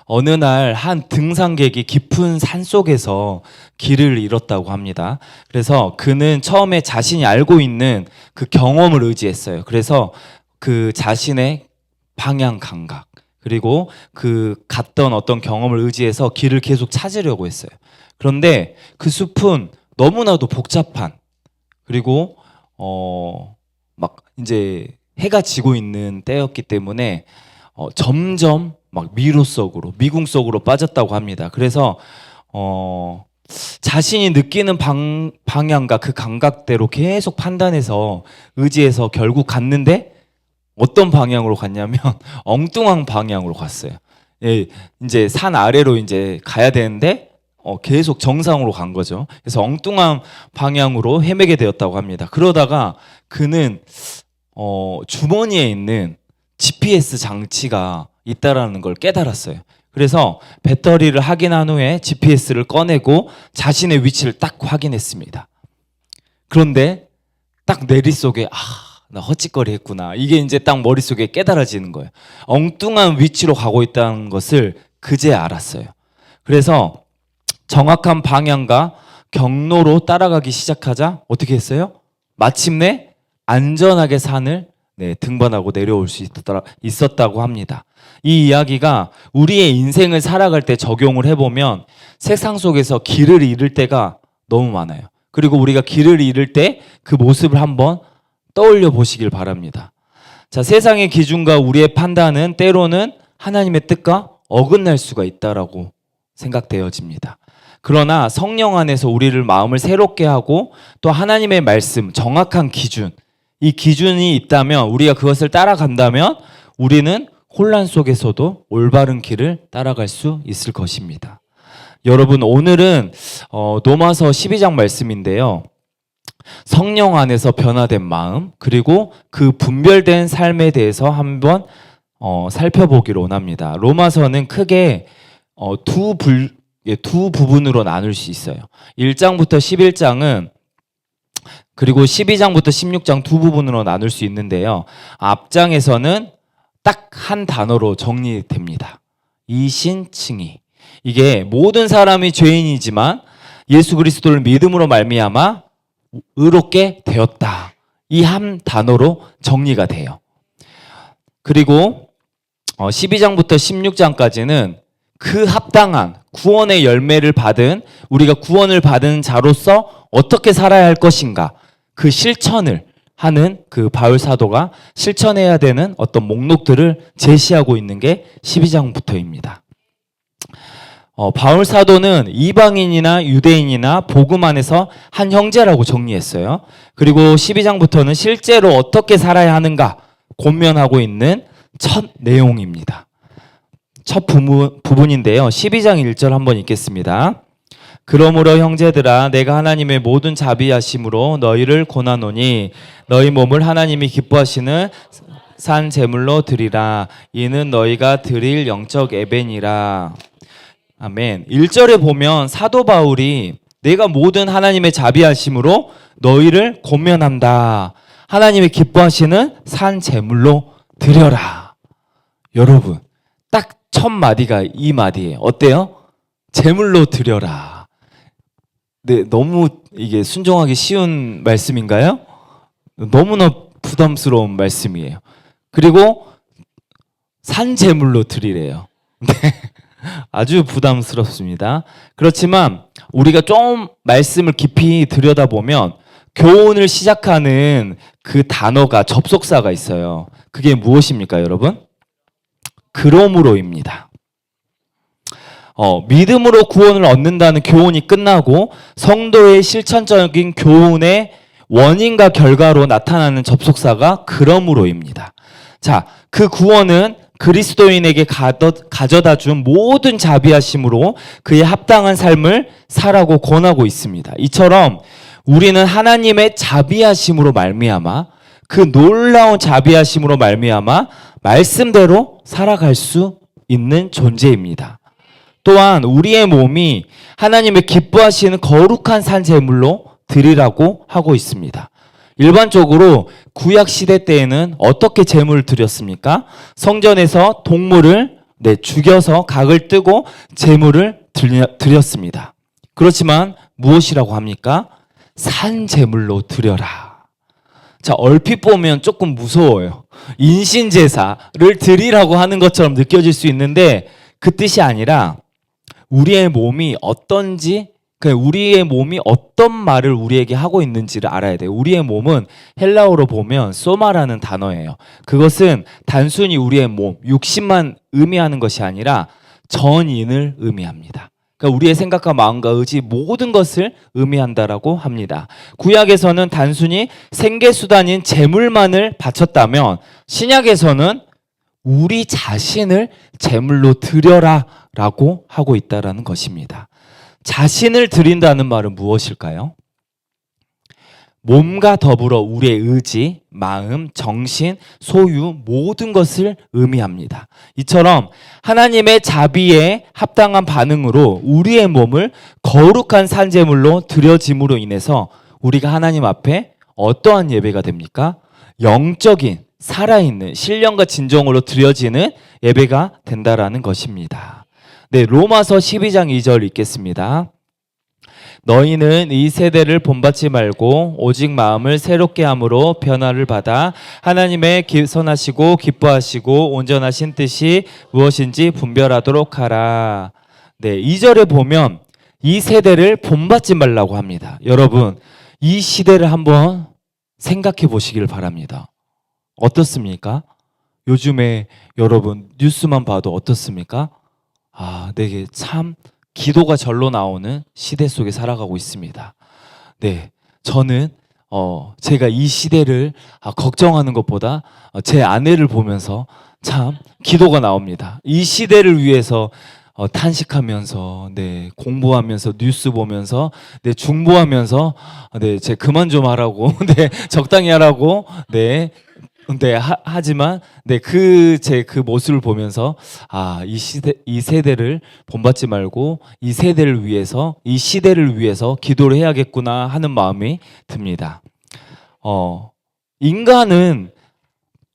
어느 날 한 등산객이 깊은 산 속에서 길을 잃었다고 합니다. 그래서 그는 처음에 자신이 알고 있는 그 경험을 의지했어요. 그래서 그 자신의 방향 감각, 그리고 그 갔던 어떤 경험을 의지해서 길을 계속 찾으려고 했어요. 그런데 그 숲은 너무나도 복잡한, 그리고 막 이제 해가 지고 있는 때였기 때문에 점점 막 미궁 속으로 빠졌다고 합니다. 그래서 자신이 느끼는 방향과 그 감각대로 계속 판단해서 의지해서 결국 갔는데, 어떤 방향으로 갔냐면 엉뚱한 방향으로 갔어요. 예, 이제 산 아래로 이제 가야 되는데 계속 정상으로 간 거죠. 그래서 엉뚱한 방향으로 헤매게 되었다고 합니다. 그러다가 그는 주머니에 있는 GPS 장치가 있다라는 걸 깨달았어요. 그래서 배터리를 확인한 후에 GPS를 꺼내고 자신의 위치를 딱 확인했습니다. 그런데 딱 내릿속에 나 헛짓거리 했구나, 이게 이제 딱 머릿속에 깨달아지는 거예요. 엉뚱한 위치로 가고 있다는 것을 그제 알았어요. 그래서 정확한 방향과 경로로 따라가기 시작하자 어떻게 했어요? 마침내 안전하게 산을 등반하고 내려올 수 있었다고 합니다. 이 이야기가 우리의 인생을 살아갈 때 적용을 해보면 세상 속에서 길을 잃을 때가 너무 많아요. 그리고 우리가 길을 잃을 때 그 모습을 한번 떠올려 보시길 바랍니다. 자, 세상의 기준과 우리의 판단은 때로는 하나님의 뜻과 어긋날 수가 있다라고 생각되어집니다. 그러나 성령 안에서 우리를 마음을 새롭게 하고 또 하나님의 말씀, 정확한 기준, 이 기준이 있다면, 우리가 그것을 따라간다면 우리는 혼란 속에서도 올바른 길을 따라갈 수 있을 것입니다. 여러분, 오늘은 로마서 12장 말씀인데요. 성령 안에서 변화된 마음, 그리고 그 분별된 삶에 대해서 한번 살펴보기로 원합니다. 로마서는 크게 두 부분으로 나눌 수 있어요. 1장부터 11장은, 그리고 12장부터 16장 두 부분으로 나눌 수 있는데요. 앞장에서는 딱 한 단어로 정리됩니다. 이신칭의. 이게 모든 사람이 죄인이지만 예수 그리스도를 믿음으로 말미암아 의롭게 되었다, 이 한 단어로 정리가 돼요. 그리고 12장부터 16장까지는 그 합당한 구원의 열매를 받은, 우리가 구원을 받은 자로서 어떻게 살아야 할 것인가, 그 실천을 하는 그 바울 사도가 실천해야 되는 어떤 목록들을 제시하고 있는 게 12장부터입니다. 바울 사도는 이방인이나 유대인이나 복음 안에서 한 형제라고 정리했어요. 그리고 12장부터는 실제로 어떻게 살아야 하는가 권면하고 있는 첫 내용입니다. 첫 부분인데요. 12장 1절 한번 읽겠습니다. 그러므로 형제들아, 내가 하나님의 모든 자비하심으로 너희를 권하노니 너희 몸을 하나님이 기뻐하시는 산 제물로 드리라. 이는 너희가 드릴 영적 예배니라. 아멘. 1절에 보면 사도 바울이 내가 모든 하나님의 자비하심으로 너희를 권면한다, 하나님이 기뻐하시는 산 제물로 드려라. 여러분, 딱 첫 마디가 이 마디예요. 어때요? 제물로 드려라. 네, 너무 이게 순종하기 쉬운 말씀인가요? 너무나 부담스러운 말씀이에요. 그리고 산 제물로 드리래요. 네. 아주 부담스럽습니다. 그렇지만 우리가 좀 말씀을 깊이 들여다보면 교훈을 시작하는 그 단어가, 접속사가 있어요. 그게 무엇입니까, 여러분? 그러므로입니다. 믿음으로 구원을 얻는다는 교훈이 끝나고 성도의 실천적인 교훈의 원인과 결과로 나타나는 접속사가 그러므로입니다. 자, 그 구원은 그리스도인에게 가져다 준 모든 자비하심으로 그의 합당한 삶을 살라고 권하고 있습니다. 이처럼 우리는 하나님의 자비하심으로 말미암아, 그 놀라운 자비하심으로 말미암아 말씀대로 살아갈 수 있는 존재입니다. 또한 우리의 몸이 하나님의 기뻐하시는 거룩한 산 제물로 드리라고 하고 있습니다. 일반적으로 구약 시대 때에는 어떻게 제물을 드렸습니까? 성전에서 동물을 죽여서 각을 뜨고 제물을 드렸습니다. 그렇지만 무엇이라고 합니까? 산 제물로 드려라. 자, 얼핏 보면 조금 무서워요. 인신제사를 드리라고 하는 것처럼 느껴질 수 있는데 그 뜻이 아니라 우리의 몸이 어떤지, 우리의 몸이 어떤 말을 우리에게 하고 있는지를 알아야 돼요. 우리의 몸은 헬라어로 보면 소마라는 단어예요. 그것은 단순히 우리의 몸, 육신만 의미하는 것이 아니라 전인을 의미합니다. 그러니까 우리의 생각과 마음과 의지 모든 것을 의미한다라고 합니다. 구약에서는 단순히 생계수단인 제물만을 바쳤다면 신약에서는 우리 자신을 제물로 드려라 라고 하고 있다라는 것입니다. 자신을 드린다는 말은 무엇일까요? 몸과 더불어 우리의 의지, 마음, 정신, 소유 모든 것을 의미합니다. 이처럼 하나님의 자비에 합당한 반응으로 우리의 몸을 거룩한 산제물로 드려짐으로 인해서 우리가 하나님 앞에 어떠한 예배가 됩니까? 영적인, 살아있는 신령과 진정으로 드려지는 예배가 된다라는 것입니다. 네, 로마서 12장 2절 읽겠습니다. 너희는 이 세대를 본받지 말고 오직 마음을 새롭게 함으로 변화를 받아 하나님의 선하시고 기뻐하시고 온전하신 뜻이 무엇인지 분별하도록 하라. 네, 2절에 보면 이 세대를 본받지 말라고 합니다. 여러분, 이 시대를 한번 생각해 보시길 바랍니다. 어떻습니까? 요즘에 여러분 뉴스만 봐도 어떻습니까? 되게 참 기도가 절로 나오는 시대 속에 살아가고 있습니다. 네, 저는 제가 이 시대를 걱정하는 것보다 제 아내를 보면서 참 기도가 나옵니다. 이 시대를 위해서 탄식하면서, 공부하면서, 뉴스 보면서, 중보하면서, 제 그만 좀 하라고, 적당히 하라고, 하지만 제 모습을 보면서 이 세대를 본받지 말고 이 세대를 위해서, 이 시대를 위해서 기도를 해야겠구나 하는 마음이 듭니다. 인간은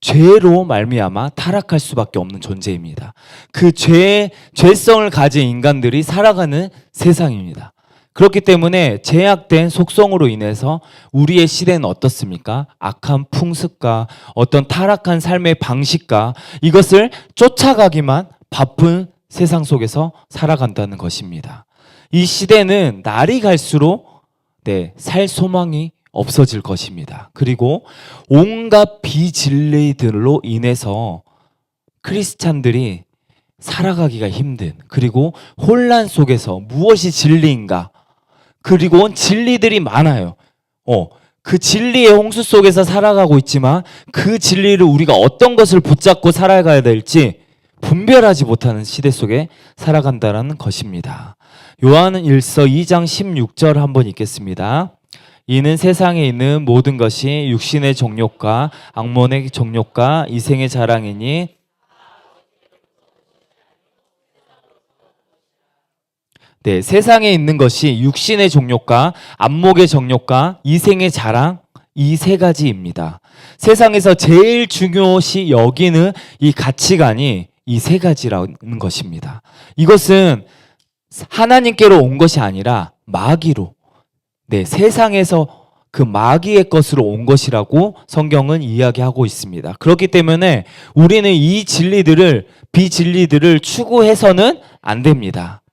죄로 말미암아 타락할 수밖에 없는 존재입니다. 그 죄성을 가진 인간들이 살아가는 세상입니다. 그렇기 때문에 제약된 속성으로 인해서 우리의 시대는 어떻습니까? 악한 풍습과 어떤 타락한 삶의 방식과 이것을 쫓아가기만 바쁜 세상 속에서 살아간다는 것입니다. 이 시대는 날이 갈수록 살 소망이 없어질 것입니다. 그리고 온갖 비진리들로 인해서 크리스찬들이 살아가기가 힘든, 그리고 혼란 속에서 무엇이 진리인가, 그리고 진리들이 많아요. 그 진리의 홍수 속에서 살아가고 있지만 그 진리를 우리가 어떤 것을 붙잡고 살아가야 될지 분별하지 못하는 시대 속에 살아간다는 것입니다. 요한은 1서 2장 16절 한번 읽겠습니다. 이는 세상에 있는 모든 것이 육신의 정욕과 악몬의 정욕과 이생의 자랑이니 세상에 있는 것이 육신의 정욕과 안목의 정욕과 이생의 자랑, 이 세 가지입니다. 세상에서 제일 중요시 여기는 이 가치관이 이 세 가지라는 것입니다. 이것은 하나님께로 온 것이 아니라 마귀로, 세상에서 그 마귀의 것으로 온 것이라고 성경은 이야기하고 있습니다. 그렇기 때문에 우리는 이 비진리들을 추구해서는 안 됩니다.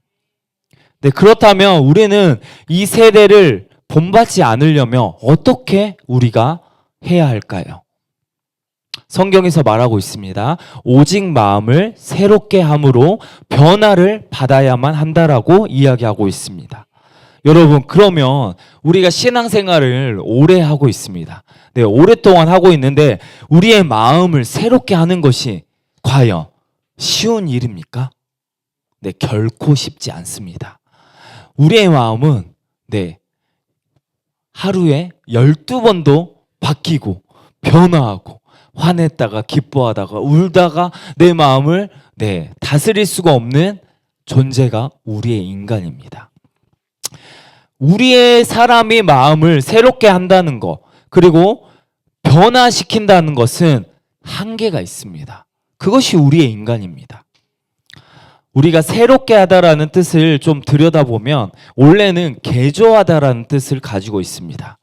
그렇다면 우리는 이 세대를 본받지 않으려면 어떻게 우리가 해야 할까요? 성경에서 말하고 있습니다. 오직 마음을 새롭게 함으로 변화를 받아야만 한다라고 이야기하고 있습니다. 여러분, 그러면 우리가 신앙생활을 오래 하고 있습니다. 오랫동안 하고 있는데 우리의 마음을 새롭게 하는 것이 과연 쉬운 일입니까? 결코 쉽지 않습니다. 우리의 마음은 하루에 12번도 바뀌고 변화하고 화냈다가 기뻐하다가 울다가 내 마음을 다스릴 수가 없는 존재가 우리의 인간입니다. 우리의 사람이 마음을 새롭게 한다는 것, 그리고 변화시킨다는 것은 한계가 있습니다. 그것이 우리의 인간입니다. 우리가 새롭게 하다라는 뜻을 좀 들여다보면 원래는 개조하다라는 뜻을 가지고 있습니다.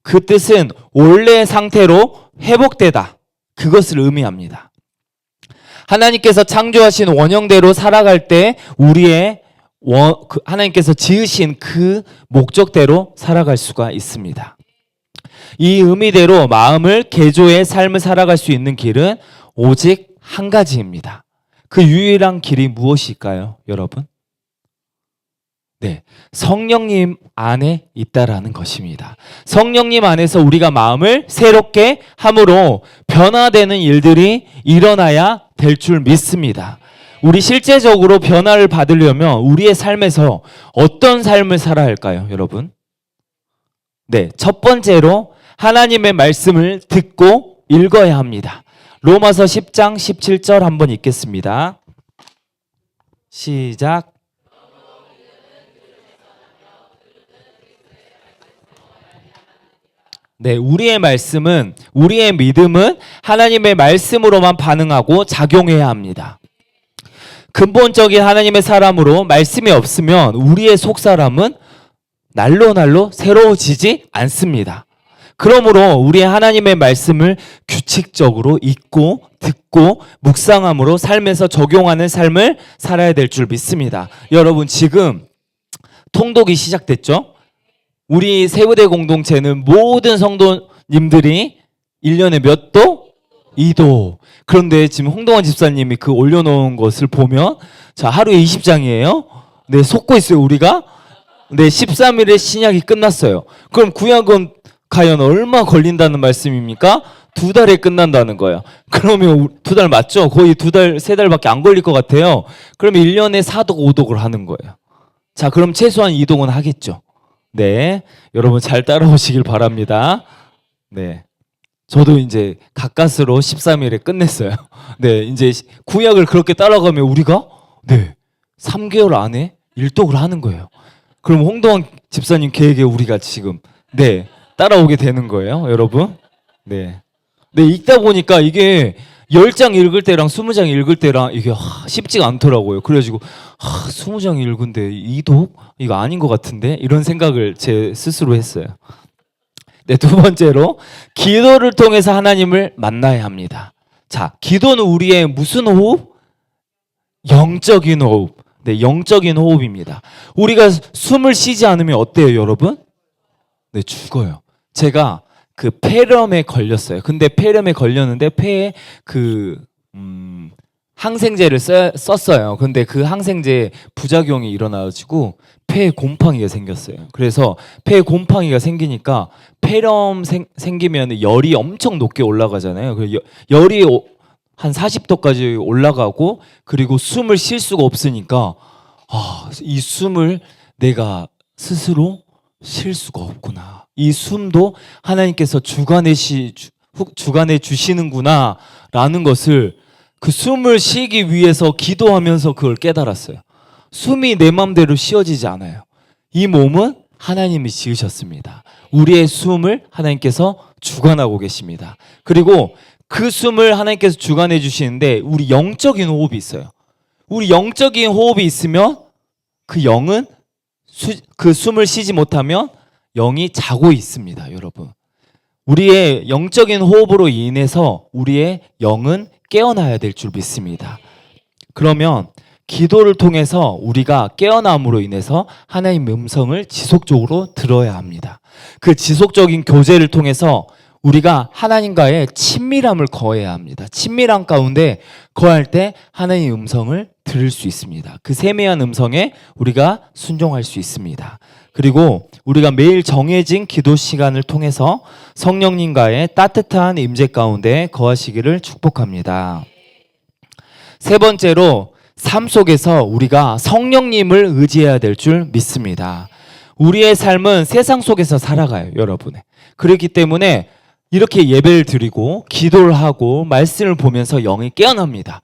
그 뜻은 원래의 상태로 회복되다. 그것을 의미합니다. 하나님께서 창조하신 원형대로 살아갈 때 하나님께서 지으신 그 목적대로 살아갈 수가 있습니다. 이 의미대로 마음을 개조해 삶을 살아갈 수 있는 길은 오직 한 가지입니다. 그 유일한 길이 무엇일까요, 여러분? 네, 성령님 안에 있다라는 것입니다. 성령님 안에서 우리가 마음을 새롭게 함으로 변화되는 일들이 일어나야 될 줄 믿습니다. 우리 실제적으로 변화를 받으려면 우리의 삶에서 어떤 삶을 살아야 할까요, 여러분? 네, 첫 번째로 하나님의 말씀을 듣고 읽어야 합니다. 로마서 10장 17절 한번 읽겠습니다. 시작. 네, 우리의 믿음은 하나님의 말씀으로만 반응하고 작용해야 합니다. 근본적인 하나님의 사람으로 말씀이 없으면 우리의 속사람은 날로 새로워지지 않습니다. 그러므로 우리의 하나님의 말씀을 규칙적으로 읽고 듣고 묵상함으로 삶에서 적용하는 삶을 살아야 될 줄 믿습니다. 여러분, 지금 통독이 시작됐죠? 우리 세부대 공동체는 모든 성도님들이 1년에 몇 도? 2도. 그런데 지금 홍동환 집사님이 그 올려놓은 것을 보면 자, 하루에 20장이에요. 네, 속고 있어요, 우리가. 네, 13일에 신약이 끝났어요. 그럼 구약은 과연 얼마 걸린다는 말씀입니까? 2달에 끝난다는 거예요. 그러면 2달 맞죠? 거의 2달, 3달밖에 안 걸릴 것 같아요. 그러면 1년에 4독, 5독을 하는 거예요. 자, 그럼 최소한 2독은 하겠죠. 네, 여러분 잘 따라오시길 바랍니다. 네, 저도 이제 가까스로 13일에 끝냈어요. 네, 이제 구약을 그렇게 따라가면 우리가 3개월 안에 1독을 하는 거예요. 그럼 홍동환 집사님 계획에 우리가 지금 따라오게 되는 거예요, 여러분. 네, 읽다 보니까 이게 10장 읽을 때랑 20장 읽을 때랑 이게 쉽지가 않더라고요. 그래가지고 20장 읽은데 2독? 이거 아닌 것 같은데? 이런 생각을 제 스스로 했어요. 네, 두 번째로 기도를 통해서 하나님을 만나야 합니다. 자, 기도는 우리의 무슨 호흡? 영적인 호흡. 네, 영적인 호흡입니다. 우리가 숨을 쉬지 않으면 어때요, 여러분? 네, 죽어요. 제가 그 폐렴에 걸렸어요. 근데 폐렴에 걸렸는데 폐에 항생제를 썼어요. 근데 그 항생제 부작용이 일어나가지고 폐에 곰팡이가 생겼어요. 그래서 폐에 곰팡이가 생기니까 폐렴 생기면 열이 엄청 높게 올라가잖아요. 열이 한 40도까지 올라가고 그리고 숨을 쉴 수가 없으니까 이 숨을 내가 스스로 쉴 수가 없구나. 이 숨도 하나님께서 주관해 주시는구나 라는 것을 그 숨을 쉬기 위해서 기도하면서 그걸 깨달았어요. 숨이 내 맘대로 쉬어지지 않아요. 이 몸은 하나님이 지으셨습니다. 우리의 숨을 하나님께서 주관하고 계십니다. 그리고 그 숨을 하나님께서 주관해 주시는데 우리 영적인 호흡이 있어요. 우리 영적인 호흡이 있으면 그 영은 그 숨을 쉬지 못하면 영이 자고 있습니다, 여러분. 우리의 영적인 호흡으로 인해서 우리의 영은 깨어나야 될 줄 믿습니다. 그러면 기도를 통해서 우리가 깨어남으로 인해서 하나님의 음성을 지속적으로 들어야 합니다. 그 지속적인 교제를 통해서 우리가 하나님과의 친밀함을 거해야 합니다. 친밀함 가운데 거할 때 하나님의 음성을 들을 수 있습니다. 그 세미한 음성에 우리가 순종할 수 있습니다. 그리고 우리가 매일 정해진 기도 시간을 통해서 성령님과의 따뜻한 임재 가운데 거하시기를 축복합니다. 세 번째로 삶 속에서 우리가 성령님을 의지해야 될 줄 믿습니다. 우리의 삶은 세상 속에서 살아가요, 여러분. 그렇기 때문에 이렇게 예배를 드리고 기도를 하고 말씀을 보면서 영이 깨어납니다.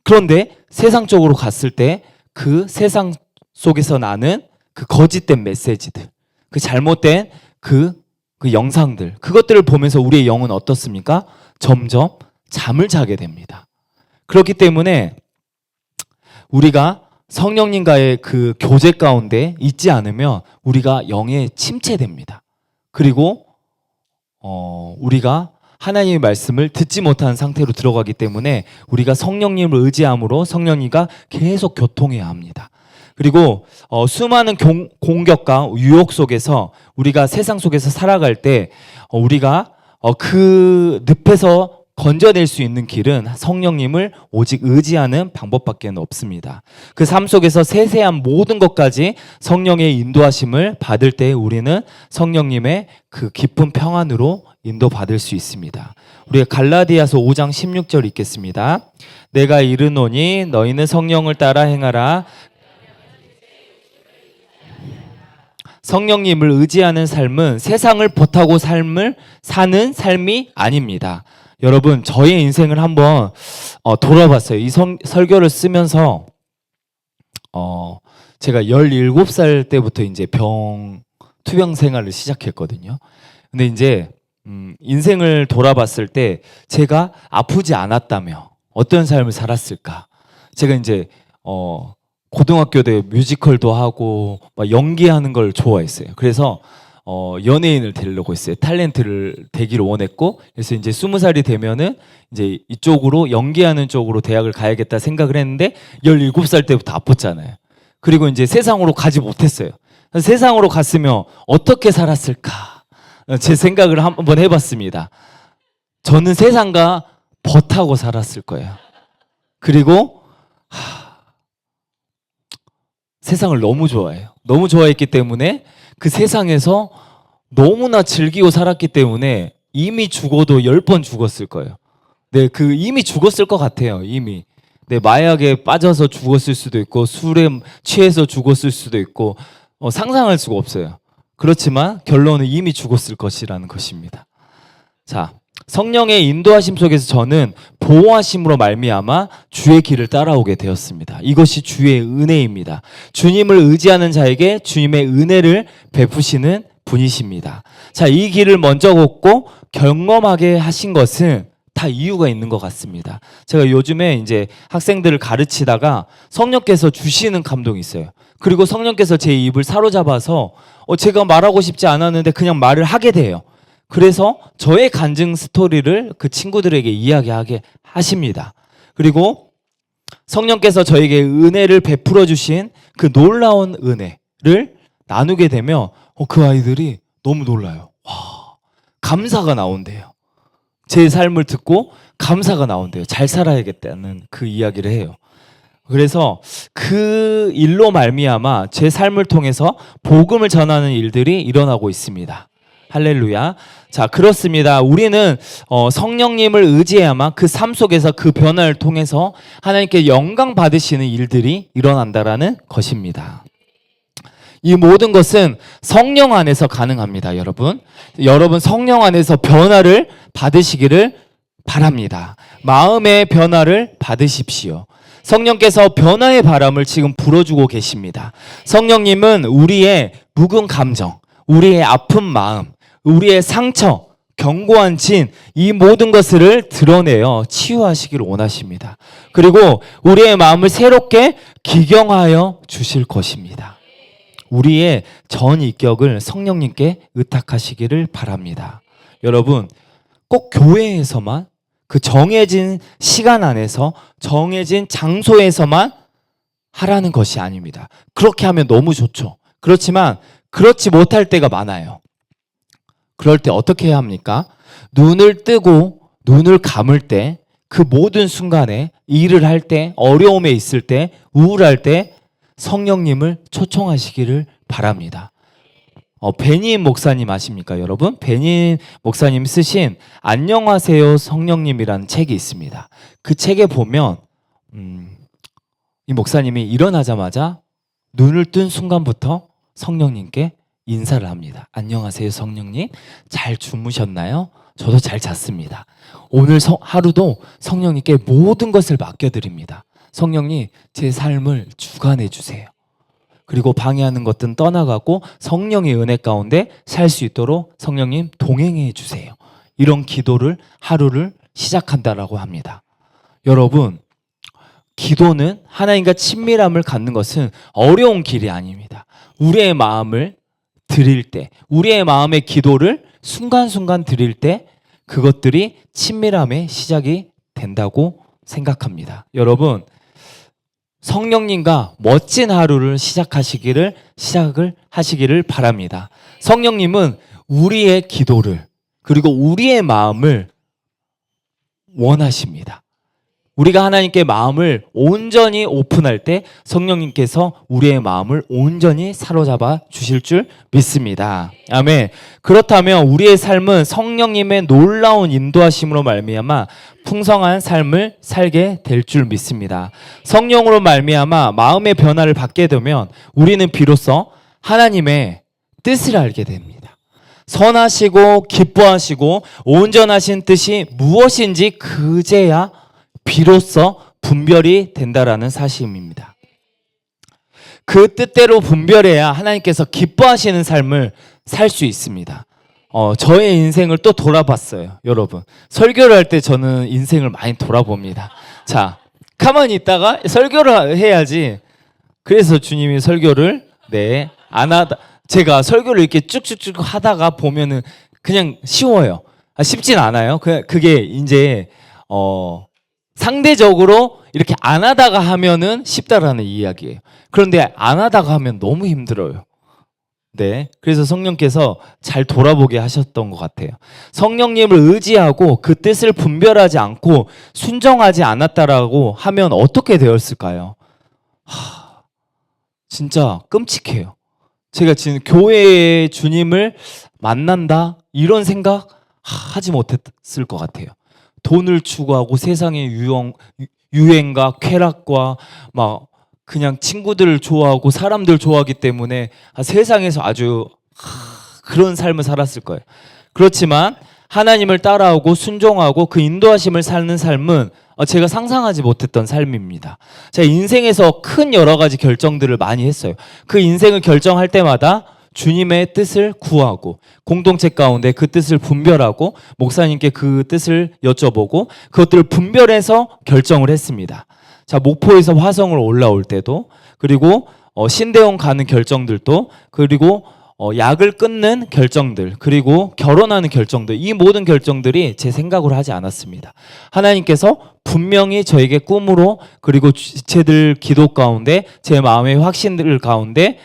그런데 세상적으로 갔을 때 그 세상 속에서 나는 그 거짓된 메시지들, 그 잘못된 그 영상들, 그것들을 보면서 우리의 영은 어떻습니까? 점점 잠을 자게 됩니다. 그렇기 때문에 우리가 성령님과의 그 교제 가운데 있지 않으면 우리가 영에 침체됩니다. 그리고 우리가 하나님의 말씀을 듣지 못하는 상태로 들어가기 때문에 우리가 성령님을 의지함으로 성령님과 계속 교통해야 합니다. 그리고 수많은 공격과 유혹 속에서 우리가 세상 속에서 살아갈 때 우리가 그 늪에서 건져낼 수 있는 길은 성령님을 오직 의지하는 방법밖에 없습니다. 그 삶 속에서 세세한 모든 것까지 성령의 인도하심을 받을 때 우리는 성령님의 그 깊은 평안으로 인도받을 수 있습니다. 우리가 갈라디아서 5장 16절 읽겠습니다. 내가 이르노니 너희는 성령을 따라 행하라. 성령님을 의지하는 삶은 세상을 보타고 삶을 사는 삶이 아닙니다. 여러분, 저의 인생을 한번 돌아봤어요. 이 설교를 쓰면서 제가 17살 때부터 이제 투병 생활을 시작했거든요. 근데 이제 인생을 돌아봤을 때 제가 아프지 않았다며 어떤 삶을 살았을까? 제가 이제 고등학교 때 뮤지컬도 하고 막 연기하는 걸 좋아했어요. 그래서 연예인을 되려고 했어요. 탤런트를 되기를 원했고, 그래서 이제 20살이 되면은 이제 이쪽으로 연기하는 쪽으로 대학을 가야겠다 생각을 했는데 17살 때부터 아팠잖아요. 그리고 이제 세상으로 가지 못했어요. 세상으로 갔으면 어떻게 살았을까? 제 생각을 한번 해봤습니다. 저는 세상과 벗하고 살았을 거예요. 그리고 세상을 너무 좋아해요. 너무 좋아했기 때문에 그 세상에서 너무나 즐기고 살았기 때문에 이미 죽어도 10번 죽었을 거예요. 네, 이미 죽었을 것 같아요. 이미. 네, 마약에 빠져서 죽었을 수도 있고 술에 취해서 죽었을 수도 있고 상상할 수가 없어요. 그렇지만 결론은 이미 죽었을 것이라는 것입니다. 자, 성령의 인도하심 속에서 저는 보호하심으로 말미암아 주의 길을 따라오게 되었습니다. 이것이 주의 은혜입니다. 주님을 의지하는 자에게 주님의 은혜를 베푸시는 분이십니다. 자, 이 길을 먼저 걷고 경험하게 하신 것은 다 이유가 있는 것 같습니다. 제가 요즘에 이제 학생들을 가르치다가 성령께서 주시는 감동이 있어요. 그리고 성령께서 제 입을 사로잡아서 제가 말하고 싶지 않았는데 그냥 말을 하게 돼요. 그래서 저의 간증 스토리를 그 친구들에게 이야기하게 하십니다. 그리고 성령께서 저에게 은혜를 베풀어 주신 그 놀라운 은혜를 나누게 되면 그 아이들이 너무 놀라요. 와, 감사가 나온대요. 제 삶을 듣고 감사가 나온대요. 잘 살아야겠다는 그 이야기를 해요. 그래서 그 일로 말미암아 제 삶을 통해서 복음을 전하는 일들이 일어나고 있습니다. 할렐루야. 자, 그렇습니다. 우리는 성령님을 의지해야만 그 삶 속에서 그 변화를 통해서 하나님께 영광 받으시는 일들이 일어난다라는 것입니다. 이 모든 것은 성령 안에서 가능합니다, 여러분. 여러분 성령 안에서 변화를 받으시기를 바랍니다. 마음의 변화를 받으십시오. 성령께서 변화의 바람을 지금 불어주고 계십니다. 성령님은 우리의 묵은 감정, 우리의 아픈 마음, 우리의 상처, 견고한 진, 이 모든 것을 드러내어 치유하시기를 원하십니다. 그리고 우리의 마음을 새롭게 기경하여 주실 것입니다. 우리의 전 인격을 성령님께 의탁하시기를 바랍니다. 여러분, 꼭 교회에서만 그 정해진 시간 안에서 정해진 장소에서만 하라는 것이 아닙니다. 그렇게 하면 너무 좋죠. 그렇지만 그렇지 못할 때가 많아요. 그럴 때 어떻게 해야 합니까? 눈을 뜨고 눈을 감을 때, 그 모든 순간에 일을 할 때, 어려움에 있을 때, 우울할 때 성령님을 초청하시기를 바랍니다. 베닌 목사님 아십니까, 여러분? 베닌 목사님 쓰신 안녕하세요 성령님이라는 책이 있습니다. 그 책에 보면 이 목사님이 일어나자마자 눈을 뜬 순간부터 성령님께 인사를 합니다. 안녕하세요 성령님, 잘 주무셨나요? 저도 잘 잤습니다. 오늘 하루도 성령님께 모든 것을 맡겨드립니다. 성령님, 제 삶을 주관해 주세요. 그리고 방해하는 것들은 떠나가고 성령의 은혜 가운데 살 수 있도록 성령님 동행해 주세요. 이런 기도를 하루를 시작한다라고 합니다. 여러분, 기도는 하나님과 친밀함을 갖는 것은 어려운 길이 아닙니다. 우리의 마음을 드릴 때, 우리의 마음의 기도를 순간순간 드릴 때 그것들이 친밀함의 시작이 된다고 생각합니다. 여러분, 성령님과 멋진 하루를 시작을 하시기를 바랍니다. 성령님은 우리의 기도를 그리고 우리의 마음을 원하십니다. 우리가 하나님께 마음을 온전히 오픈할 때 성령님께서 우리의 마음을 온전히 사로잡아 주실 줄 믿습니다. 아멘. 그렇다면 우리의 삶은 성령님의 놀라운 인도하심으로 말미암아 풍성한 삶을 살게 될 줄 믿습니다. 성령으로 말미암아 마음의 변화를 받게 되면 우리는 비로소 하나님의 뜻을 알게 됩니다. 선하시고 기뻐하시고 온전하신 뜻이 무엇인지 그제야 비로소 분별이 된다라는 사실입니다. 그 뜻대로 분별해야 하나님께서 기뻐하시는 삶을 살 수 있습니다. 저의 인생을 또 돌아봤어요. 여러분, 설교를 할 때 저는 인생을 많이 돌아봅니다. 자, 가만히 있다가 설교를 해야지. 그래서 주님이 설교를 안 하다, 제가 설교를 이렇게 쭉쭉쭉 하다가 보면은 그냥 쉬워요. 쉽진 않아요. 그게 이제 상대적으로 이렇게 안 하다가 하면은 쉽다라는 이야기예요. 그런데 안 하다가 하면 너무 힘들어요. 네, 그래서 성령께서 잘 돌아보게 하셨던 것 같아요. 성령님을 의지하고 그 뜻을 분별하지 않고 순종하지 않았다라고 하면 어떻게 되었을까요? 진짜 끔찍해요. 제가 지금 교회의 주님을 만난다 이런 생각 하지 못했을 것 같아요. 돈을 추구하고 세상의 유행과 쾌락과 막 그냥 친구들을 좋아하고 사람들 좋아하기 때문에 세상에서 아주 그런 삶을 살았을 거예요. 그렇지만 하나님을 따라오고 순종하고 그 인도하심을 사는 삶은 제가 상상하지 못했던 삶입니다. 제가 인생에서 큰 여러 가지 결정들을 많이 했어요. 그 인생을 결정할 때마다 주님의 뜻을 구하고 공동체 가운데 그 뜻을 분별하고 목사님께 그 뜻을 여쭤보고 그것들을 분별해서 결정을 했습니다. 자, 목포에서 화성을 올라올 때도, 그리고 신대원 가는 결정들도, 그리고 약을 끊는 결정들, 그리고 결혼하는 결정들, 이 모든 결정들이 제 생각으로 하지 않았습니다. 하나님께서 분명히 저에게 꿈으로, 그리고 지체들 기도 가운데, 제 마음의 확신들 가운데,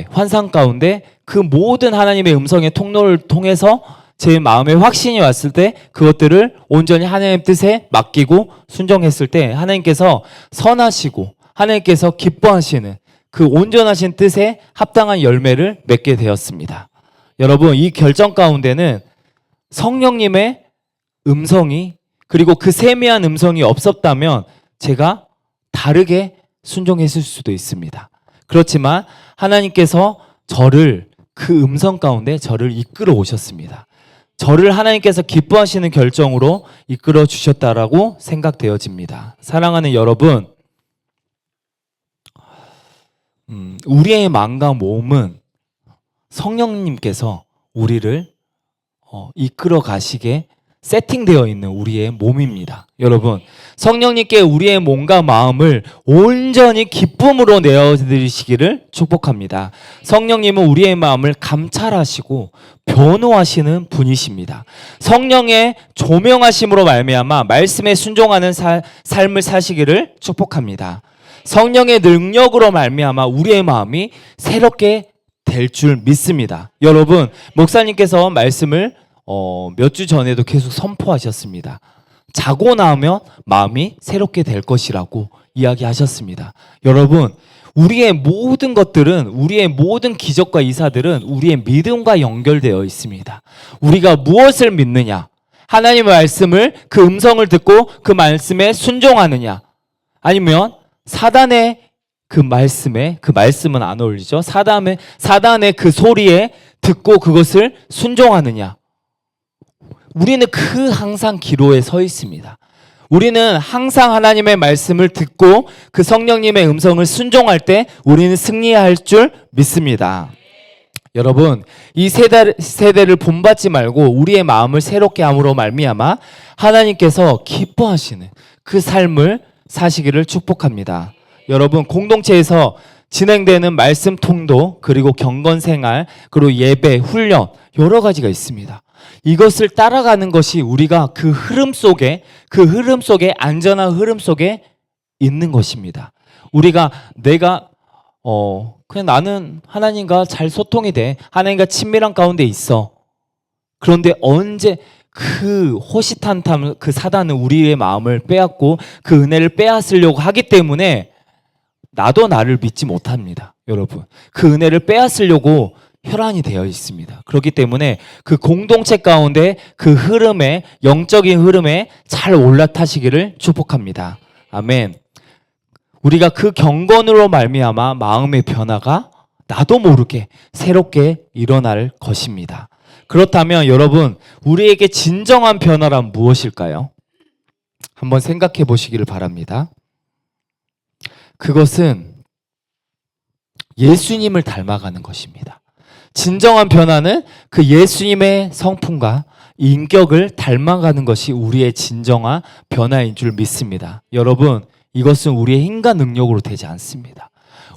환상 가운데 그 모든 하나님의 음성의 통로를 통해서 제 마음에 확신이 왔을 때 그것들을 온전히 하나님의 뜻에 맡기고 순종했을 때 하나님께서 선하시고 하나님께서 기뻐하시는 그 온전하신 뜻에 합당한 열매를 맺게 되었습니다. 여러분, 이 결정 가운데는 성령님의 음성이, 그리고 그 세미한 음성이 없었다면 제가 다르게 순종했을 수도 있습니다. 그렇지만 하나님께서 저를 그 음성 가운데 저를 이끌어 오셨습니다. 저를 하나님께서 기뻐하시는 결정으로 이끌어 주셨다라고 생각되어집니다. 사랑하는 여러분, 우리의 마음과 몸은 성령님께서 우리를 이끌어 가시게 세팅되어 있는 우리의 몸입니다. 여러분, 성령님께 우리의 몸과 마음을 온전히 기쁨으로 내어드리시기를 축복합니다. 성령님은 우리의 마음을 감찰하시고 변호하시는 분이십니다. 성령의 조명하심으로 말미암아 말씀에 순종하는 삶을 사시기를 축복합니다. 성령의 능력으로 말미암아 우리의 마음이 새롭게 될 줄 믿습니다. 여러분, 목사님께서 말씀을 몇 주 전에도 계속 선포하셨습니다. 자고 나면 마음이 새롭게 될 것이라고 이야기하셨습니다. 여러분, 우리의 모든 것들은, 우리의 모든 기적과 이사들은 우리의 믿음과 연결되어 있습니다. 우리가 무엇을 믿느냐? 하나님의 말씀을, 그 음성을 듣고 그 말씀에 순종하느냐? 아니면 사단의 그 말씀은 안 어울리죠? 사단의 그 소리에 듣고 그것을 순종하느냐? 우리는 항상 기로에 서 있습니다. 우리는 항상 하나님의 말씀을 듣고 그 성령님의 음성을 순종할 때 우리는 승리할 줄 믿습니다. 여러분, 이 세대를 본받지 말고 우리의 마음을 새롭게 함으로 말미암아 하나님께서 기뻐하시는 그 삶을 사시기를 축복합니다. 여러분, 공동체에서 진행되는 말씀 통도, 그리고 경건 생활, 그리고 예배, 훈련, 여러 가지가 있습니다. 이것을 따라가는 것이 우리가 그 흐름 속에, 안전한 흐름 속에 있는 것입니다. 우리가 그냥 나는 하나님과 잘 소통이 돼. 하나님과 친밀한 가운데 있어. 그런데 언제 그 호시탄탐 그 사단은 우리의 마음을 빼앗고 그 은혜를 빼앗으려고 하기 때문에 나도 나를 믿지 못합니다. 여러분, 그 은혜를 빼앗으려고 혈안이 되어 있습니다. 그렇기 때문에 그 공동체 가운데 그 흐름에, 영적인 흐름에 잘 올라타시기를 축복합니다. 아멘. 우리가 그 경건으로 말미암아 마음의 변화가 나도 모르게 새롭게 일어날 것입니다. 그렇다면 여러분, 우리에게 진정한 변화란 무엇일까요? 한번 생각해 보시기를 바랍니다. 그것은 예수님을 닮아가는 것입니다. 진정한 변화는 그 예수님의 성품과 인격을 닮아가는 것이 우리의 진정한 변화인 줄 믿습니다. 여러분, 이것은 우리의 힘과 능력으로 되지 않습니다.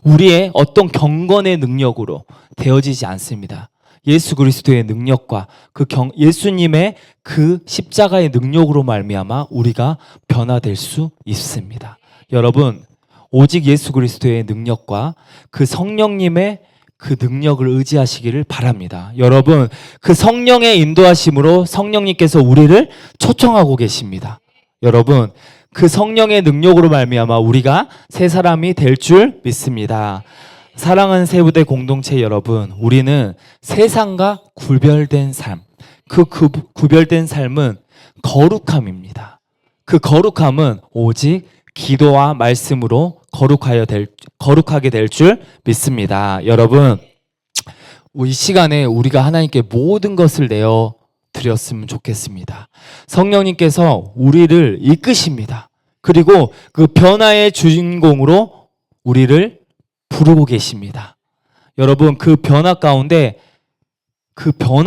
우리의 어떤 경건의 능력으로 되어지지 않습니다. 예수 그리스도의 능력과 예수님의 그 십자가의 능력으로 말미암아 우리가 변화될 수 있습니다. 여러분, 오직 예수 그리스도의 능력과 그 성령님의 그 능력을 의지하시기를 바랍니다. 여러분, 그 성령의 인도하심으로 성령님께서 우리를 초청하고 계십니다. 여러분, 그 성령의 능력으로 말미암아 우리가 새 사람이 될 줄 믿습니다. 사랑하는 세부대 공동체 여러분, 우리는 세상과 구별된 삶, 그 구별된 삶은 거룩함입니다. 그 거룩함은 오직 기도와 말씀으로 거룩하게 될 줄 믿습니다. 여러분, 이 시간에 우리가 하나님께 모든 것을 내어 드렸으면 좋겠습니다. 성령님께서 우리를 이끄십니다. 그리고 그 변화의 주인공으로 우리를 부르고 계십니다. 여러분, 그 변화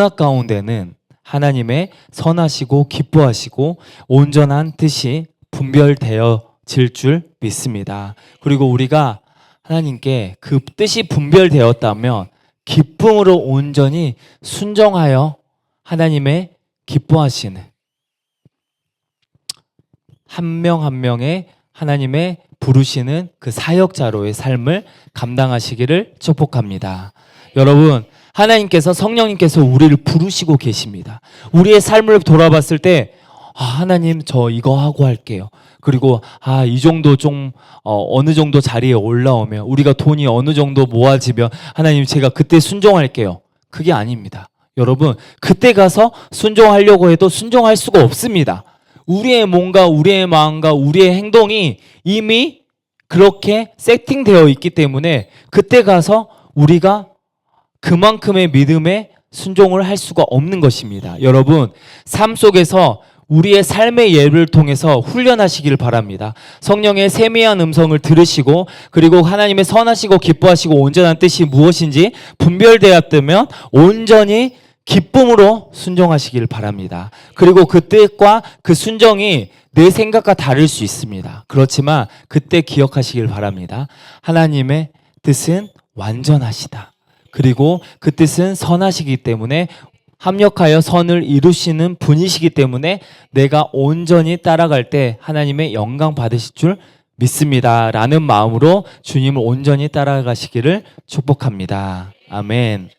가운데는 하나님의 선하시고 기뻐하시고 온전한 뜻이 분별되어질 줄 믿습니다. 그리고 우리가 하나님께 그 뜻이 분별되었다면 기쁨으로 온전히 순종하여 하나님의 기뻐하시는 한 명 한 명의 하나님의 부르시는 그 사역자로의 삶을 감당하시기를 축복합니다. 여러분, 하나님께서, 성령님께서 우리를 부르시고 계십니다. 우리의 삶을 돌아봤을 때 하나님, 저 이거 하고 할게요. 그리고 이 정도 좀 어느 정도 자리에 올라오면, 우리가 돈이 어느 정도 모아지면 하나님, 제가 그때 순종할게요. 그게 아닙니다. 여러분, 그때 가서 순종하려고 해도 순종할 수가 없습니다. 우리의 몸과 우리의 마음과 우리의 행동이 이미 그렇게 세팅되어 있기 때문에 그때 가서 우리가 그만큼의 믿음에 순종을 할 수가 없는 것입니다. 여러분, 삶 속에서 우리의 삶의 예를 통해서 훈련하시기를 바랍니다. 성령의 세미한 음성을 들으시고, 그리고 하나님의 선하시고 기뻐하시고 온전한 뜻이 무엇인지 분별되었다면 온전히 기쁨으로 순종하시기를 바랍니다. 그리고 그 뜻과 그 순종이 내 생각과 다를 수 있습니다. 그렇지만 그때 기억하시길 바랍니다. 하나님의 뜻은 완전하시다. 그리고 그 뜻은 선하시기 때문에, 합력하여 선을 이루시는 분이시기 때문에 내가 온전히 따라갈 때 하나님의 영광 받으실 줄 믿습니다. 라는 마음으로 주님을 온전히 따라가시기를 축복합니다. 아멘.